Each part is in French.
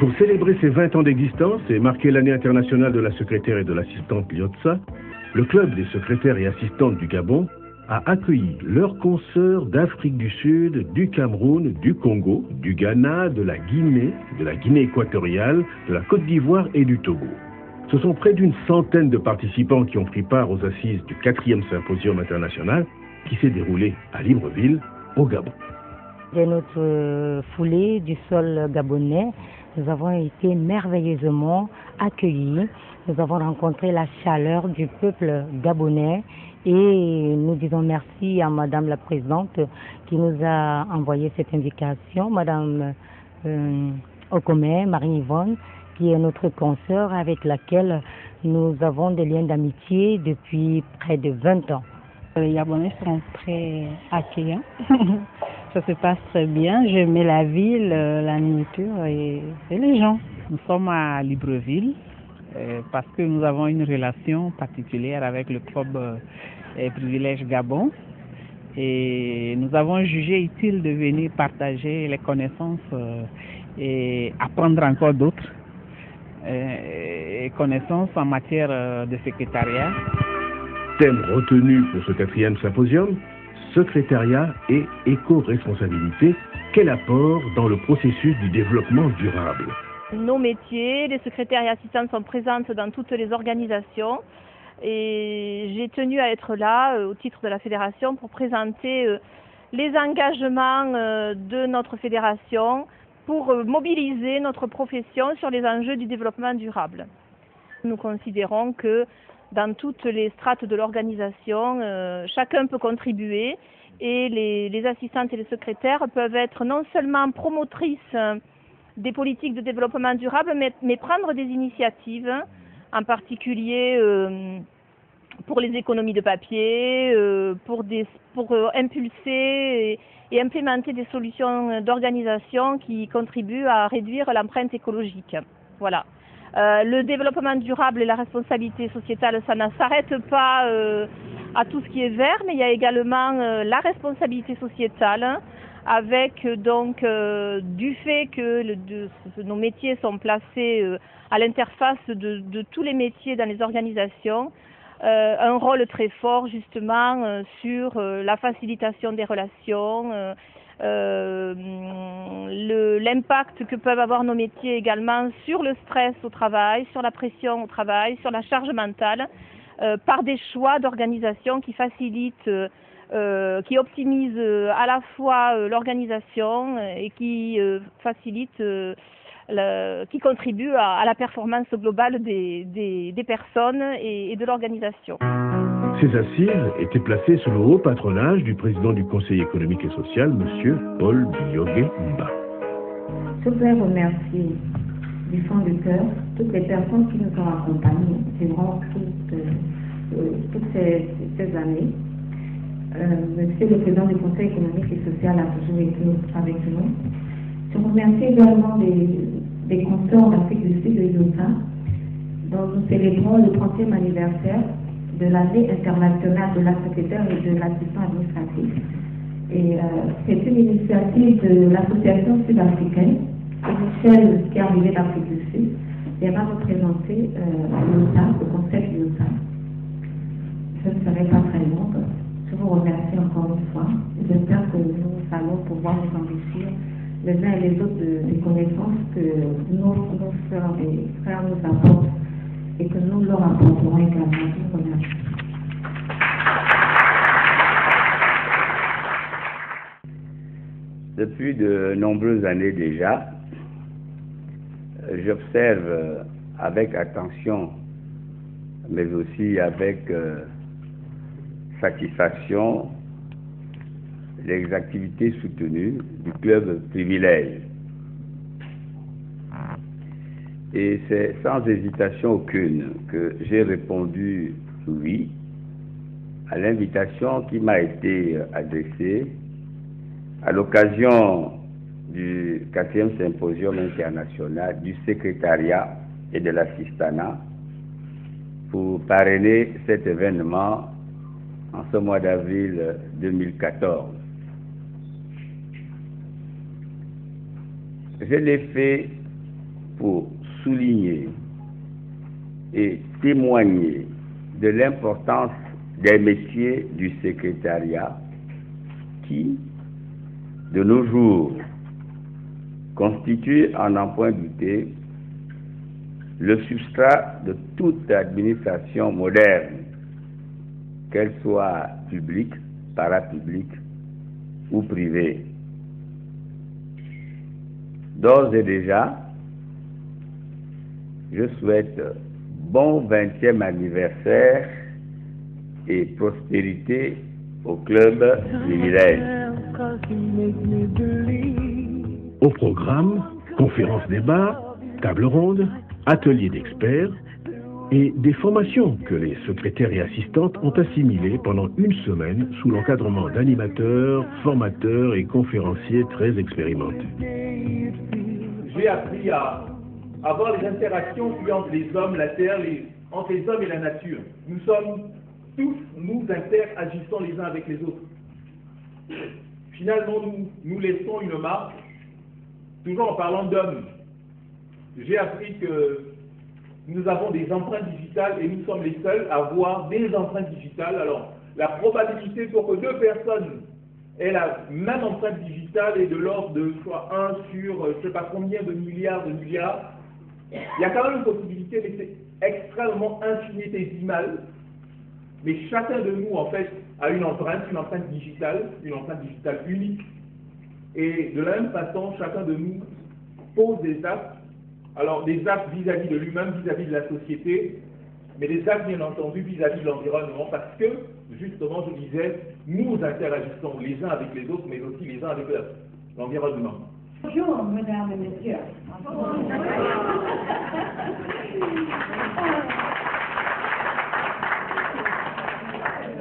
Pour célébrer ses 20 ans d'existence et marquer l'année internationale de la secrétaire et de l'assistante Liotsa, le club des secrétaires et assistantes du Gabon a accueilli leurs consoeurs d'Afrique du Sud, du Cameroun, du Congo, du Ghana, de la Guinée équatoriale, de la Côte d'Ivoire et du Togo. Ce sont près d'une centaine de participants qui ont pris part aux assises du 4e symposium international qui s'est déroulé à Libreville, au Gabon. De notre foulée du sol gabonais, nous avons été merveilleusement accueillis. Nous avons rencontré la chaleur du peuple gabonais et nous disons merci à Madame la Présidente qui nous a envoyé cette invitation, Madame Okome, Marie-Yvonne, qui est notre consoeur avec laquelle nous avons des liens d'amitié depuis près de 20 ans. Les Gabonais sont très accueillants. Ça se passe très bien. J'aimais la ville, la nourriture et les gens. Nous sommes à Libreville parce que nous avons une relation particulière avec le club Privilège Gabon. Et nous avons jugé utile de venir partager les connaissances et apprendre encore d'autres connaissances en matière de secrétariat. Thème retenu pour ce 4e symposium, secrétariat et éco-responsabilité. Quel apport dans le processus du développement durable? Nos métiers, les secrétaires et assistantes sont présentes dans toutes les organisations et j'ai tenu à être là au titre de la fédération pour présenter les engagements de notre fédération pour mobiliser notre profession sur les enjeux du développement durable. Nous considérons que dans toutes les strates de l'organisation, chacun peut contribuer et les assistantes et les secrétaires peuvent être non seulement promotrices des politiques de développement durable, mais prendre des initiatives, en particulier pour les économies de papier, pour impulser et implémenter des solutions d'organisation qui contribuent à réduire l'empreinte écologique. Voilà. Le développement durable et la responsabilité sociétale, ça ne s'arrête pas à tout ce qui est vert, mais il y a également la responsabilité sociétale avec donc du fait que nos métiers sont placés à l'interface de tous les métiers dans les organisations, un rôle très fort justement sur la facilitation des relations, l'impact que peuvent avoir nos métiers également sur le stress au travail, sur la pression au travail, sur la charge mentale, par des choix d'organisation qui facilitent, qui optimisent à la fois l'organisation et qui facilitent, qui contribuent à la performance globale des personnes et de l'organisation. Ces assises étaient placées sous le haut patronage du président du Conseil économique et social, M. Paul Biyoge Mba. Je voudrais remercier du fond du cœur toutes les personnes qui nous ont accompagnés durant toutes ces années. Monsieur le président du Conseil économique et social a toujours été avec nous. Je remercie également des consorts d'Afrique du Sud et de l'OTA, dont nous célébrons le 30e anniversaire de l'année internationale de la secrétaire et de l'assistant administratif. Et c'est une initiative de l'association sud-africaine. Et Michel, qui est arrivé d'Afrique du Sud, viendra nous présenter l'OTA, le concept de l'OTA. Je ne serai pas très longue. Je vous remercie encore une fois. J'espère que nous allons pouvoir nous enrichir les uns et les autres des connaissances que nos sœurs et frères nous apportent et que nous leur apporterons également. Je vous remercie. Depuis de nombreuses années déjà, j'observe avec attention, mais aussi avec satisfaction, les activités soutenues du club Privilège. Et c'est sans hésitation aucune que j'ai répondu oui à l'invitation qui m'a été adressée à l'occasion du 4e symposium international du secrétariat et de l'assistanat pour parrainer cet événement en ce mois d'avril 2014. Je l'ai fait pour souligner et témoigner de l'importance des métiers du secrétariat qui, de nos jours, constituent, à n'en point douter, le substrat de toute administration moderne, qu'elle soit publique, parapublique ou privée. D'ores et déjà, je souhaite bon 20e anniversaire et prospérité au club du Village. Au programme, conférences débats, tables rondes, ateliers d'experts et des formations que les secrétaires et assistantes ont assimilées pendant une semaine sous l'encadrement d'animateurs, formateurs et conférenciers très expérimentés. J'ai appris à avoir les interactions entre les hommes, la terre, entre les hommes et la nature. Nous sommes tous, nous, interagissant les uns avec les autres. Finalement, nous laissons une marque, toujours en parlant d'hommes. J'ai appris que nous avons des empreintes digitales et nous sommes les seuls à avoir des empreintes digitales. Alors, la probabilité pour que deux personnes aient la même empreinte digitale est de l'ordre de soit 1 sur je ne sais pas combien de milliards. Il y a quand même une possibilité, mais c'est extrêmement infinitésimal. Mais chacun de nous, en fait, a une empreinte digitale unique. Et de la même façon, chacun de nous pose des actes. Alors, des actes vis-à-vis de lui-même, vis-à-vis de la société, mais des actes, bien entendu, vis-à-vis de l'environnement, parce que, justement, je disais, nous interagissons les uns avec les autres, mais aussi les uns avec l'environnement. Bonjour, mesdames et messieurs.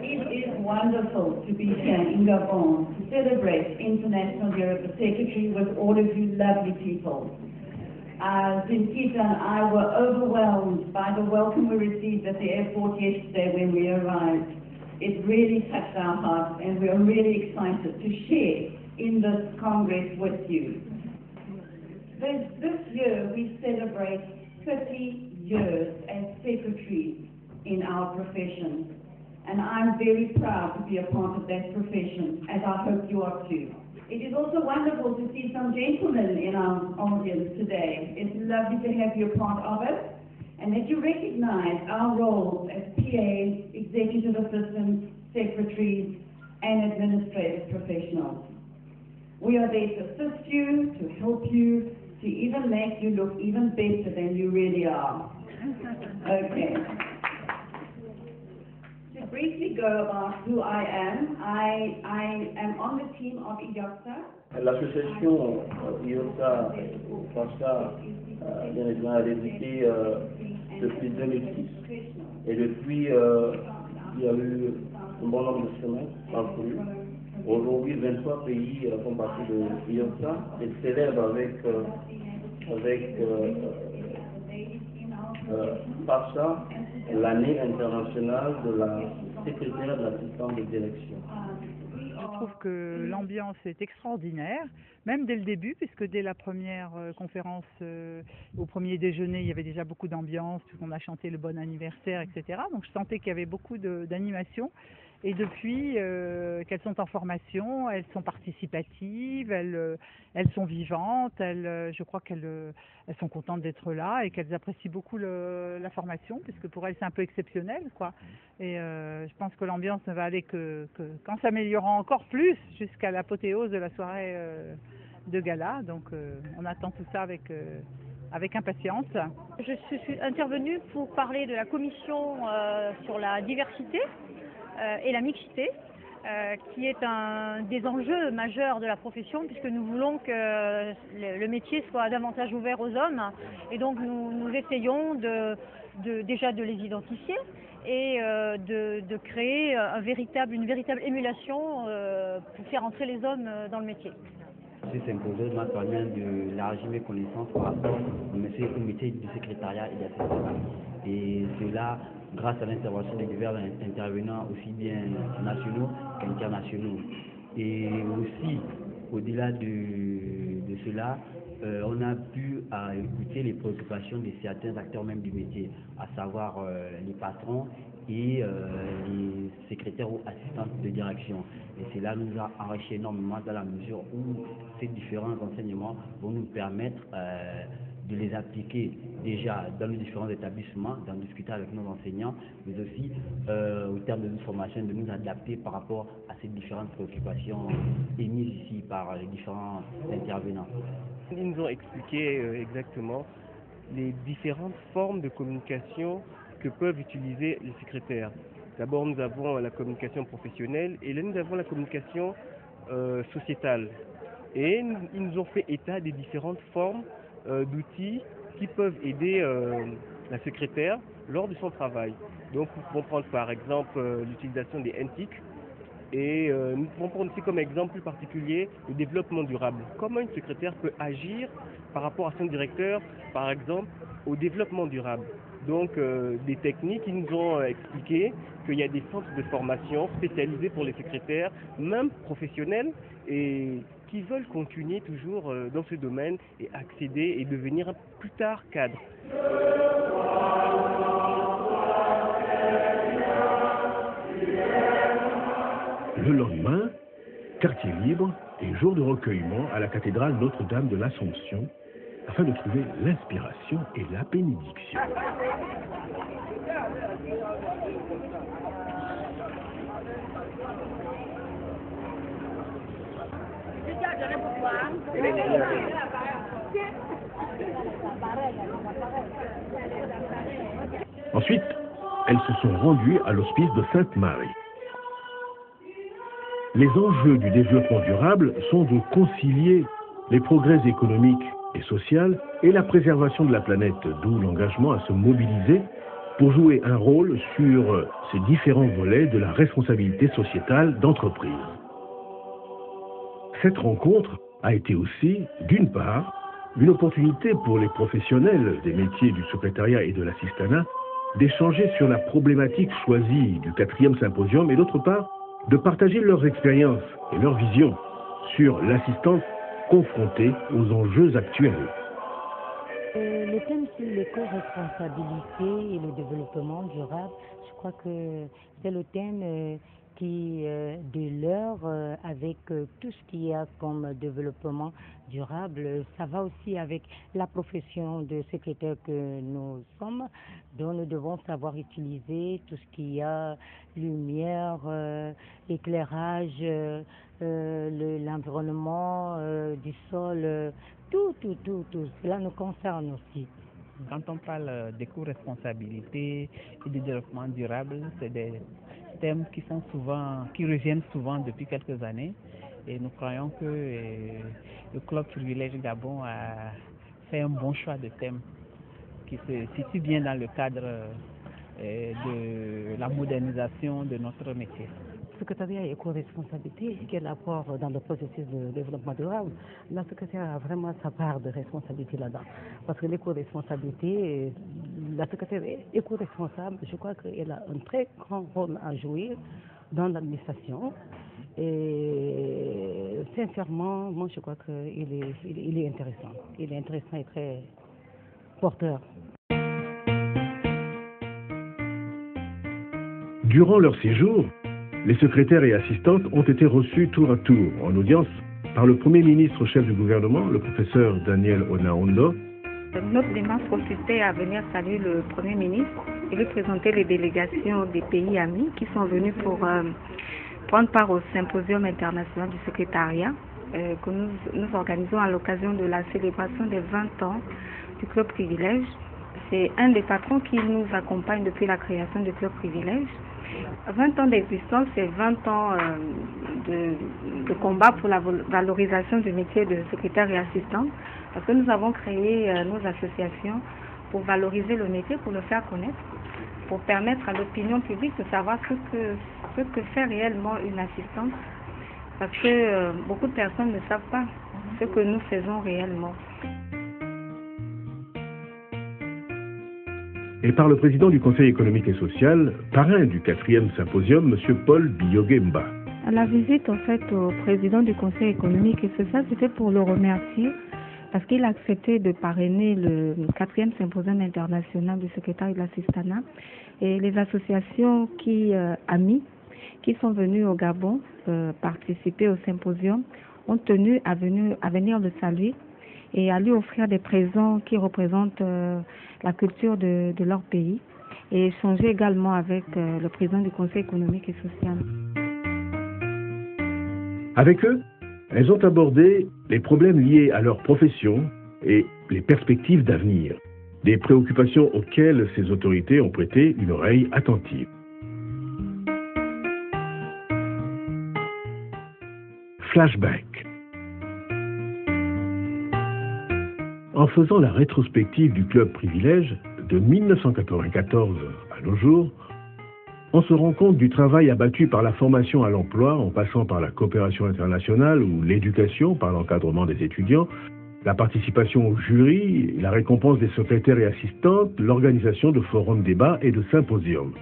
It is wonderful to be here in Gabon to celebrate International Year of the Secretary with all of you lovely people. Zinkita and I were overwhelmed by the welcome we received at the airport yesterday when we arrived. It really touched our hearts and we are really excited to share in this Congress with you. This year we celebrate 30 years as secretaries in our profession, and I'm very proud to be a part of that profession, as I hope you are too. It is also wonderful to see some gentlemen in our audience today. It's lovely to have you a part of it, and that you recognize our roles as PAs, executive assistants, secretaries, and administrative professionals. We are there to assist you, to help you, to even make you look even better than you really are. Okay. To briefly go about who I am on the team of IOSA. L'association IOSA FASA bien évidemment a débuté depuis 2006 et depuis il y a eu un bon nombre de semaines parcourus. Aujourd'hui, 23 pays font partie de IOSA et célèbrent avec FASA l'année internationale de la secrétaire de l'assistante de direction. Je trouve que l'ambiance est extraordinaire, même dès le début, puisque dès la première conférence, au premier déjeuner, il y avait déjà beaucoup d'ambiance, on a chanté le bon anniversaire, etc. Donc je sentais qu'il y avait beaucoup d'animation. Et depuis qu'elles sont en formation, elles sont participatives, elles sont vivantes, je crois qu'elles sont contentes d'être là et qu'elles apprécient beaucoup la formation, puisque pour elles c'est un peu exceptionnel, quoi. Et je pense que l'ambiance ne va aller qu'en s'améliorant encore plus jusqu'à l'apothéose de la soirée de gala. Donc on attend tout ça avec impatience. Je suis intervenue pour parler de la commission sur la diversité et la mixité, qui est un des enjeux majeurs de la profession, puisque nous voulons que le métier soit davantage ouvert aux hommes, et donc nous essayons déjà de les identifier et de créer une véritable émulation pour faire entrer les hommes dans le métier. Ce symposium m'a permis d'élargir mes connaissances par rapport au métier du secrétariat et d'assistance. Et cela grâce à l'intervention des divers intervenants aussi bien nationaux qu'internationaux. Et aussi, au-delà de cela, on a pu écouter les préoccupations de certains acteurs même du métier, à savoir les patrons et les secrétaires ou assistantes de direction. Et cela nous a enrichi énormément dans la mesure où ces différents enseignements vont nous permettre de les appliquer déjà dans les différents établissements, d'en discuter avec nos enseignants, mais aussi au terme de notre formation, de nous adapter par rapport à ces différentes préoccupations émises ici par les différents intervenants. Ils nous ont expliqué exactement les différentes formes de communication que peuvent utiliser les secrétaires. D'abord, nous avons la communication professionnelle et là, nous avons la communication sociétale. Et ils nous ont fait état des différentes formes d'outils qui peuvent aider la secrétaire lors de son travail. Donc, nous pouvons prendre par exemple l'utilisation des NTIC et nous pouvons prendre aussi comme exemple plus particulier le développement durable. Comment une secrétaire peut agir par rapport à son directeur, par exemple, au développement durable. Donc, des techniques, ils nous ont expliqué qu'il y a des centres de formation spécialisés pour les secrétaires, même professionnels, et qui veulent continuer toujours dans ce domaine et accéder et devenir plus tard cadre. Le lendemain, quartier libre et jour de recueillement à la cathédrale Notre-Dame de l'Assomption afin de trouver l'inspiration et la bénédiction. Ensuite, elles se sont rendues à l'hospice de Sainte-Marie. Les enjeux du développement durable sont de concilier les progrès économiques et sociaux et la préservation de la planète, d'où l'engagement à se mobiliser pour jouer un rôle sur ces différents volets de la responsabilité sociétale d'entreprise. Cette rencontre a été aussi, d'une part, une opportunité pour les professionnels des métiers du secrétariat et de l'assistanat d'échanger sur la problématique choisie du 4e symposium et d'autre part, de partager leurs expériences et leurs visions sur l'assistance confrontée aux enjeux actuels. Le thème sur l'éco-responsabilité et le développement durable, je crois que c'est le thème qui de l'heure avec tout ce qu'il y a comme développement durable. Ça va aussi avec la profession de secrétaire que nous sommes, dont nous devons savoir utiliser tout ce qu'il y a, lumière, éclairage, l'environnement du sol, tout. Cela nous concerne aussi. Quand on parle d'éco-responsabilité et de développement durable, c'est des thèmes qui reviennent souvent depuis quelques années. Et nous croyons que le Club Privilège Gabon a fait un bon choix de thème qui se situe bien dans le cadre de la modernisation de notre métier. Le secrétariat éco-responsabilité, quel apport dans le processus de développement durable, la secrétaire a vraiment sa part de responsabilité là-dedans. Parce que l'éco-responsabilité, la secrétaire éco-responsable, je crois qu'elle a un très grand rôle à jouer dans l'administration. Et sincèrement, moi je crois qu'il est intéressant. Il est intéressant et très porteur. Durant leur séjour, les secrétaires et assistantes ont été reçus tour à tour en audience par le Premier ministre chef du gouvernement, le professeur Daniel Onaondo. Notre démarche consistait à venir saluer le Premier ministre et lui présenter les délégations des pays amis qui sont venus pour prendre part au symposium international du secrétariat que nous organisons à l'occasion de la célébration des 20 ans du Club Privilège. C'est un des patrons qui nous accompagne depuis la création du Club Privilège. 20 ans d'existence, c'est 20 ans de combat pour la valorisation du métier de secrétaire et assistant, parce que nous avons créé nos associations pour valoriser le métier, pour le faire connaître, pour permettre à l'opinion publique de savoir ce que fait réellement une assistante, parce que beaucoup de personnes ne savent pas ce que nous faisons réellement. Et par le président du Conseil économique et social, parrain du 4e symposium, M. Paul Biyogemba. La visite, en fait, au président du Conseil économique et social, c'était pour le remercier parce qu'il a accepté de parrainer le 4e symposium international du secrétariat de l'assistanat. Et les associations amies qui sont venues au Gabon participer au symposium ont tenu à venir le saluer et à lui offrir des présents qui représentent la culture de leur pays et échanger également avec le président du Conseil économique et social. Avec eux, elles ont abordé les problèmes liés à leur profession et les perspectives d'avenir, des préoccupations auxquelles ces autorités ont prêté une oreille attentive. Flashback. En faisant la rétrospective du club privilège de 1994 à nos jours, on se rend compte du travail abattu par la formation à l'emploi en passant par la coopération internationale ou l'éducation par l'encadrement des étudiants, la participation au jury, la récompense des secrétaires et assistantes, l'organisation de forums débats et de symposiums.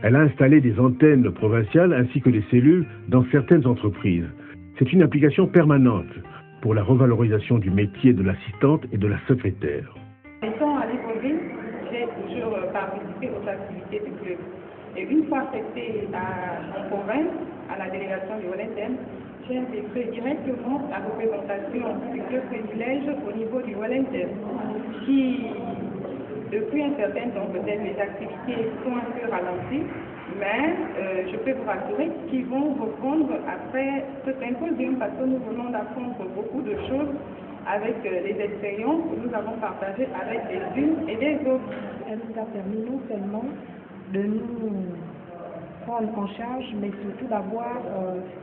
Elle a installé des antennes provinciales ainsi que des cellules dans certaines entreprises. C'est une application permanente pour la revalorisation du métier de l'assistante et de la secrétaire. Étant à Libreville, j'ai toujours participé aux activités du club. Et une fois affectée en province, à la délégation du Wellington, j'ai intégré directement la représentation du club privilège au niveau du Wellington, qui, depuis un certain temps, peut-être les activités sont un peu ralenties, mais je peux vous rassurer qu'ils vont reprendre après ce symposium parce que nous venons d'apprendre beaucoup de choses avec les expériences que nous avons partagées avec les unes et les autres. Elle nous a permis non seulement de nous prendre en charge, mais surtout d'avoir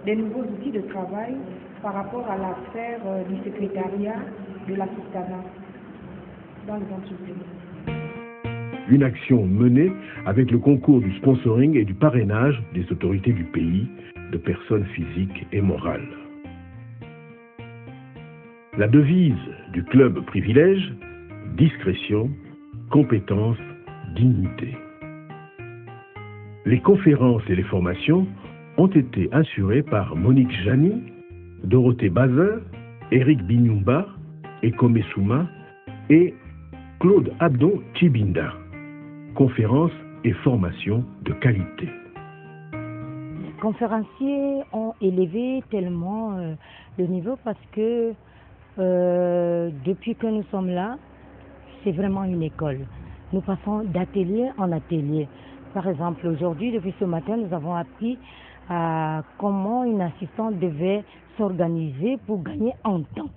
des nouveaux outils de travail par rapport à la sphère du secrétariat de l'assistanat dans les entreprises. Une action menée avec le concours du sponsoring et du parrainage des autorités du pays, de personnes physiques et morales. La devise du club privilège, discrétion, compétence, dignité. Les conférences et les formations ont été assurées par Monique Jani, Dorothée Bazin, Éric Binyumba, Ekome Souma et Claude Abdon Chibinda. Conférences et formations de qualité. Les conférenciers ont élevé tellement le niveau parce que depuis que nous sommes là, c'est vraiment une école. Nous passons d'atelier en atelier. Par exemple, aujourd'hui, depuis ce matin, nous avons appris comment une assistante devait s'organiser pour gagner en temps.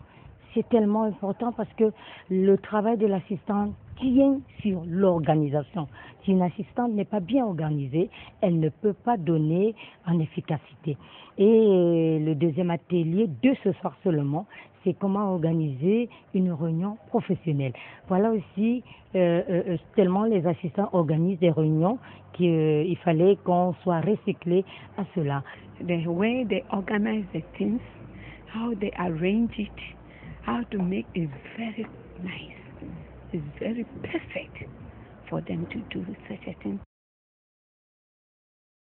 C'est tellement important parce que le travail de l'assistante tient sur l'organisation. Si une assistante n'est pas bien organisée, elle ne peut pas donner en efficacité. Et le deuxième atelier de ce soir seulement, c'est comment organiser une réunion professionnelle. Voilà aussi tellement les assistants organisent des réunions qu'il fallait qu'on soit recyclé à cela. The way they organize the things, how they arrange it, how to make it very nice. It's very perfect for them to do such a thing.